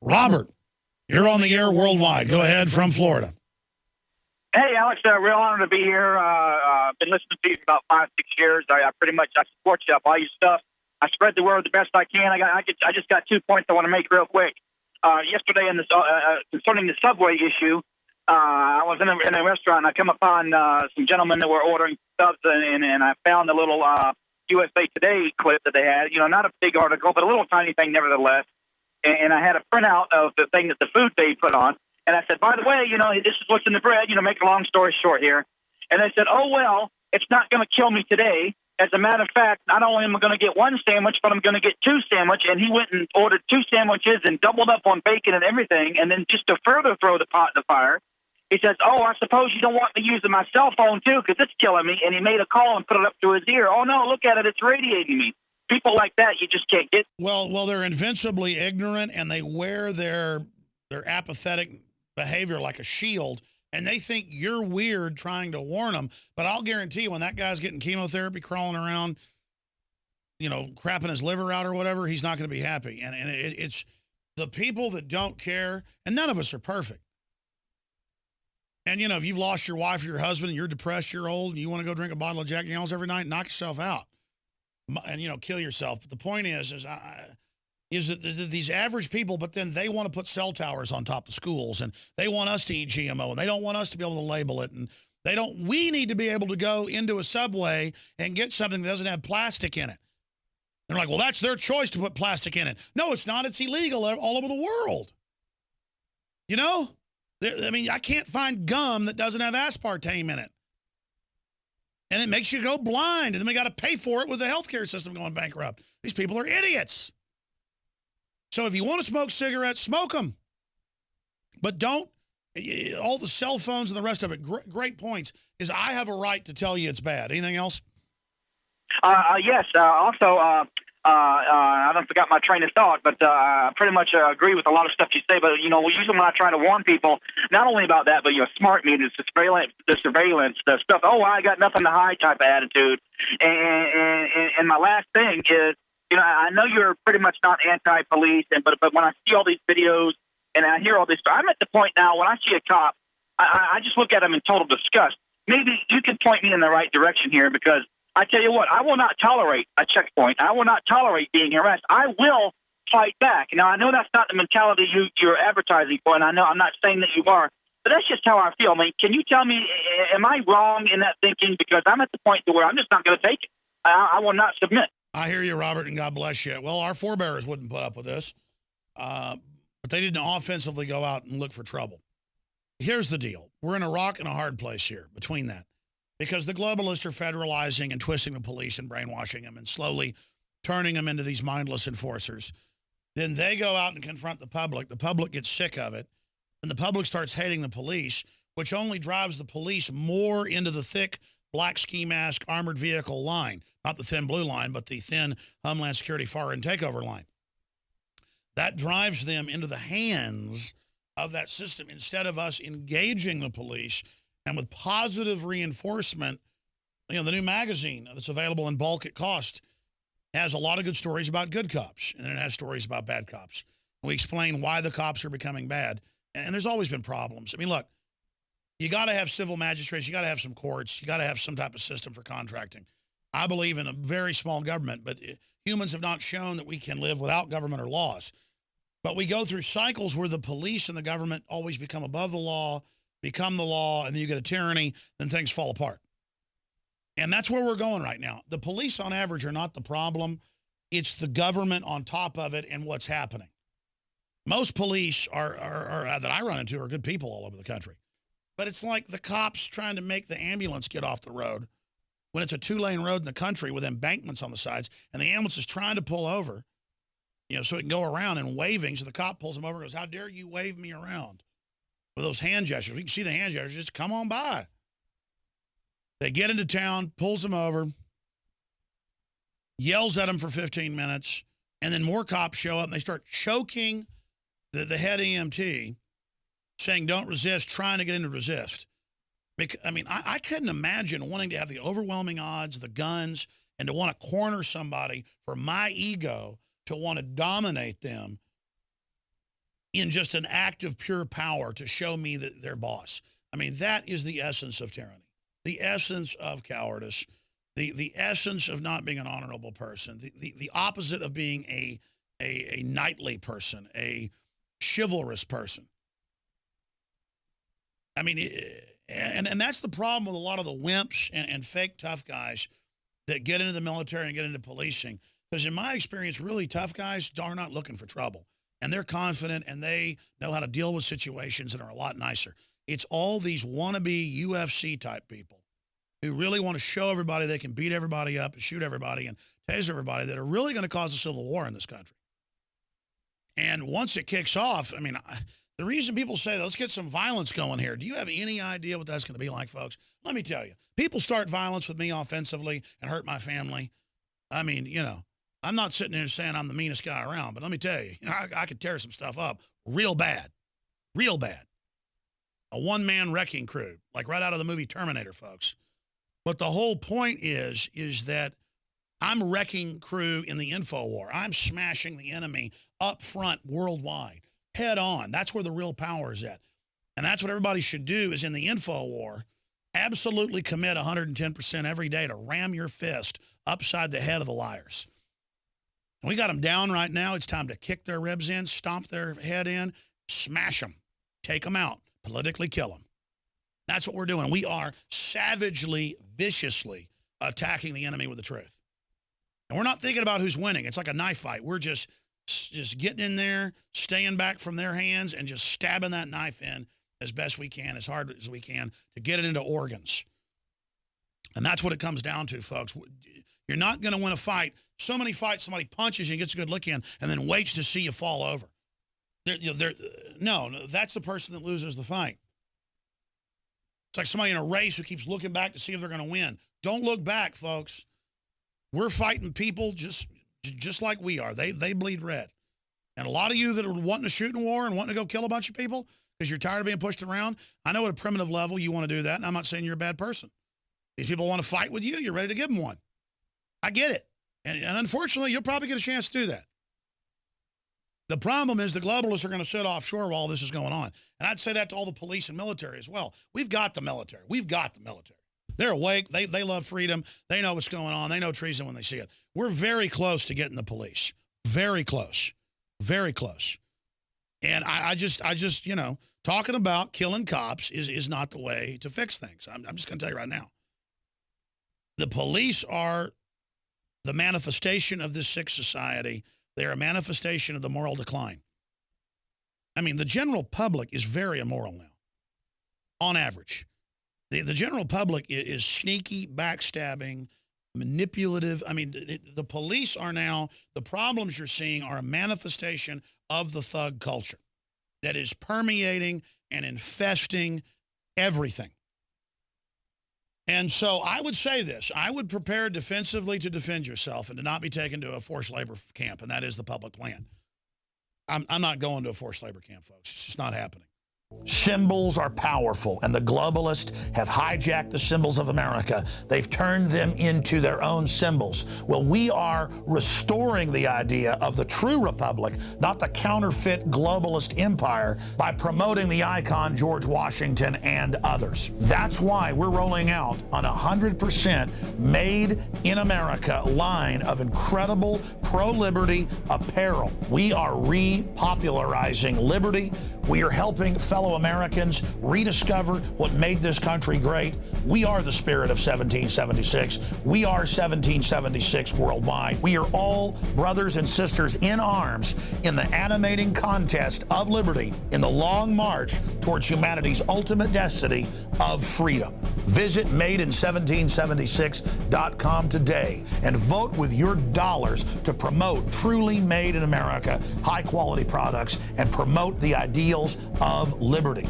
Robert, you're on the air worldwide. Go ahead from Florida. Hey, Alex, real honor to be here. Been listening to you for about 5-6 years. I support you. I buy your stuff. I spread the word the best I can. I just got 2 points I want to make real quick. Yesterday, concerning the subway issue, I was in a restaurant and I come upon some gentlemen that were ordering stuff, and I found a little USA Today clip that they had. You know, not a big article, but a little tiny thing nevertheless. And I had a printout of the thing that the food they put on. And I said, by the way, you know, this is what's in the bread. You know, make a long story short here. And they said, oh, well, it's not going to kill me today. As a matter of fact, not only am I going to get one sandwich, but I'm going to get 2 sandwiches. And he went and ordered 2 sandwiches and doubled up on bacon and everything. And then just to further throw the pot in the fire, he says, oh, I suppose you don't want me using my cell phone, too, because it's killing me. And he made a call and put it up to his ear. Oh, no, look at it. It's radiating me. People like that, you just can't get. Well, they're invincibly ignorant, and they wear their apathetic behavior like a shield, and they think you're weird trying to warn them. But I'll guarantee you, when that guy's getting chemotherapy, crawling around, you know, crapping his liver out or whatever, he's not going to be happy. And it's the people that don't care, and none of us are perfect. And, you know, if you've lost your wife or your husband and you're depressed, you're old, and you want to go drink a bottle of Jack Daniels every night, knock yourself out and, you know, kill yourself. But the point is that these average people, but then they want to put cell towers on top of schools, and they want us to eat GMO, and they don't want us to be able to label it, and we need to be able to go into a Subway and get something that doesn't have plastic in it. They're like, well, that's their choice to put plastic in it. No, it's not. It's illegal all over the world. You know? I mean, I can't find gum that doesn't have aspartame in it. And it makes you go blind, and then we got to pay for it with the healthcare system going bankrupt. These people are idiots. So if you want to smoke cigarettes, smoke them. But don't, all the cell phones and the rest of it, great points, is I have a right to tell you it's bad. Anything else? Yes. Also, I don't forgot my train of thought, but I pretty much agree with a lot of stuff you say. But, you know, usually when I try to warn people, not only about that, but, you know, smart meters, the surveillance, the stuff, oh, I got nothing to hide type of attitude. And my last thing is, you know, I know you're pretty much not anti-police, but when I see all these videos and I hear all this, I'm at the point now when I see a cop, I just look at him in total disgust. Maybe you can point me in the right direction here, because I tell you what, I will not tolerate a checkpoint. I will not tolerate being harassed. I will fight back. Now, I know that's not the mentality you're advertising for, and I know I'm not saying that you are, but that's just how I feel. I mean, can you tell me, am I wrong in that thinking? Because I'm at the point where I'm just not going to take it. I will not submit. I hear you, Robert, and God bless you. Well, our forebears wouldn't put up with this, but they didn't offensively go out and look for trouble. Here's the deal. We're in a rock and a hard place here between that, because the globalists are federalizing and twisting the police and brainwashing them and slowly turning them into these mindless enforcers. Then they go out and confront the public. The public gets sick of it, and the public starts hating the police, which only drives the police more into the thick black ski mask armored vehicle line. Not the thin blue line, but the thin Homeland Security foreign takeover line. That drives them into the hands of that system instead of us engaging the police and with positive reinforcement. You know, the new magazine that's available in bulk at cost has a lot of good stories about good cops, and it has stories about bad cops. We explain why the cops are becoming bad, and there's always been problems. I mean, look, you got to have civil magistrates, you got to have some courts, you got to have some type of system for contracting. I believe in a very small government, but humans have not shown that we can live without government or laws. But we go through cycles where the police and the government always become above the law, become the law, and then you get a tyranny, then things fall apart. And that's where we're going right now. The police on average are not the problem. It's the government on top of it and what's happening. Most police are that I run into are good people all over the country. But it's like the cops trying to make the ambulance get off the road when it's a 2-lane road in the country with embankments on the sides, and the ambulance is trying to pull over, you know, so it can go around and waving. So the cop pulls him over and goes, how dare you wave me around? With those hand gestures. We can see the hand gestures. Just come on by. They get into town, pulls him over, yells at him for 15 minutes, and then more cops show up and they start choking the head EMT, saying don't resist, trying to get him to resist. I mean, I couldn't imagine wanting to have the overwhelming odds, the guns, and to want to corner somebody for my ego, to want to dominate them in just an act of pure power to show me that they're boss. I mean, that is the essence of tyranny, the essence of cowardice, the essence of not being an honorable person, the opposite of being a knightly person, a chivalrous person. I mean, and that's the problem with a lot of the wimps and fake tough guys that get into the military and get into policing. Because in my experience, really tough guys are not looking for trouble. And they're confident and they know how to deal with situations and are a lot nicer. It's all these wannabe UFC type people who really want to show everybody they can beat everybody up and shoot everybody and tase everybody that are really going to cause a civil war in this country. And once it kicks off, I mean, the reason people say, let's get some violence going here, do you have any idea what that's going to be like, folks? Let me tell you. People start violence with me offensively and hurt my family. I mean, you know, I'm not sitting here saying I'm the meanest guy around, but let me tell you, I could tear some stuff up real bad. Real bad. A one-man wrecking crew, like right out of the movie Terminator, folks. But the whole point is that I'm wrecking crew in the Infowar. I'm smashing the enemy up front worldwide, head on. That's where the real power is at. And that's what everybody should do is in the Infowar, absolutely commit 110% every day to ram your fist upside the head of the liars. And we got them down right now. It's time to kick their ribs in, stomp their head in, smash them, take them out, politically kill them. That's what we're doing. We are savagely, viciously attacking the enemy with the truth. And we're not thinking about who's winning. It's like a knife fight. We're just getting in there, staying back from their hands, and just stabbing that knife in as best we can, as hard as we can, to get it into organs. And that's what it comes down to, folks. You're not going to win a fight. So many fights, somebody punches you and gets a good look in and then waits to see you fall over. No, that's the person that loses the fight. It's like somebody in a race who keeps looking back to see if they're going to win. Don't look back, folks. We're fighting people just like we are. They bleed red. And a lot of you that are wanting to shoot in war and wanting to go kill a bunch of people because you're tired of being pushed around, I know at a primitive level you want to do that, and I'm not saying you're a bad person. These people want to fight with you, you're ready to give them one. I get it. And unfortunately, you'll probably get a chance to do that. The problem is the globalists are going to sit offshore while all this is going on. And I'd say that to all the police and military as well. We've got the military. We've got the military. They're awake. They love freedom. They know what's going on. They know treason when they see it. We're very close to getting the police. Very close. Very close. And I just, you know, talking about killing cops is not the way to fix things. I'm just going to tell you right now. The police are the manifestation of this sick society. They're a manifestation of the moral decline. I mean, the general public is very immoral now, on average. The general public is sneaky, backstabbing, manipulative. I mean, the police are now, the problems you're seeing are a manifestation of the thug culture that is permeating and infesting everything. And so I would say this. I would prepare defensively to defend yourself and to not be taken to a forced labor camp, and that is the public plan. I'm not going to a forced labor camp, folks. It's just not happening. Symbols are powerful, and the globalists have hijacked the symbols of America. They've turned them into their own symbols. Well, we are restoring the idea of the true republic, not the counterfeit globalist empire, by promoting the icon George Washington and others. That's why we're rolling out an 100% made in America line of incredible pro-liberty apparel. We are repopularizing liberty. We are helping fellow Americans rediscover what made this country great. We are the spirit of 1776. We are 1776 worldwide. We are all brothers and sisters in arms in the animating contest of liberty in the long march towards humanity's ultimate destiny of freedom. Visit madein1776.com today and vote with your dollars to promote truly made in America, high-quality products, and promote the ideals of liberty.